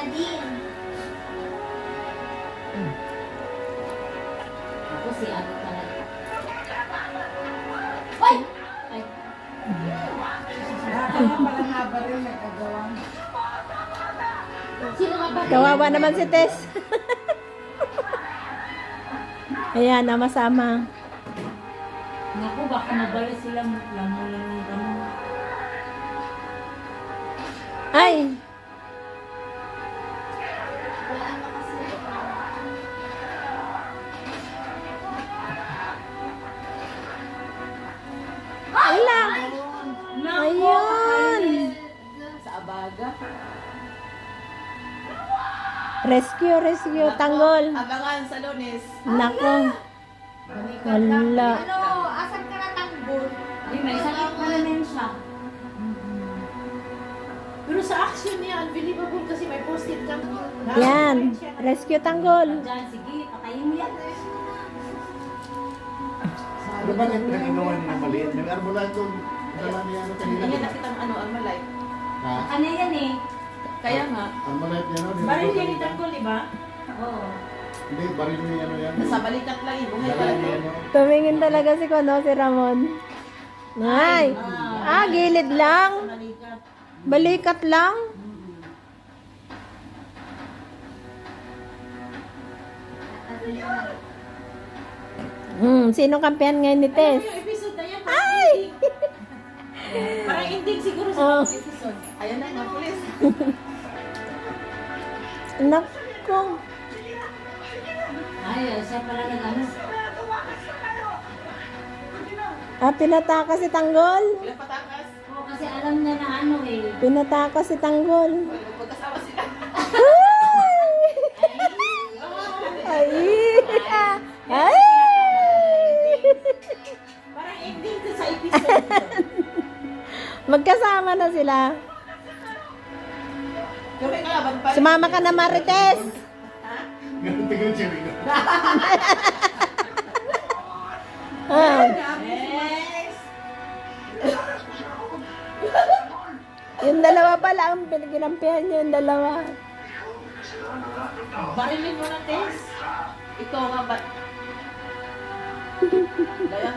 na din. Ako si ano talaga. Hoy! Ay, Parang haba rin nagkagawa. sino nga ba? Kawawa naman si Tess. Ayan, masama. Naku, baka mabalik sila lamunan ng gano'n. Ay! Wala na kasi. Wala! Ayun! Sa abaga. Rescue, rescue, tanggol. Abangan sa Lunes. Nako. Wala. Ano, asan ka na tanggol? Ay, may sakit na naman siya. Pero sa action niya, unbelievable kasi may post-it kang Yan. Rescue, tanggol. Diyan, sige, patayin mo yan. Ano ba yung pinagawa niya ng maliit? Yung arbolato, dala niya ano kanina. Hindi nakita ang ano, ang malay. Ha? Ano yan eh? Kaya nga, Armalite niya, no? baril niya ni Tanggol, di ba? Oo. Hindi, baril niya ano yan. nasa balikat lang yung buhay Dala pala niya, to. no? Tumingin talaga si Kuno, si Ramon. Ay! Gilid lang. Balikat. Balikat lang. Sino kampihan ngayon ni Tess? Yung episode na yan, Ay! parang ending siguro Oh. sa episode. Ayan na, mga pulis. Nako. Ay, siya pala nag-ano. Pinataka si Tanggol. Ilang patakas. Oo, kasi alam niya na ano eh. Pinataka si Tanggol. Magkasama sila. Ay! Ay! Parang ending to sa episode. Magkasama na sila. Kami kalaban pa rin. Sumama ka na, Marites. Ganun tingin siya rin. Yes! Yung dalawa pala ang pinaginampihan niyo, yung dalawa. Barilin mo na, Tess. Ikaw nga ba? Daya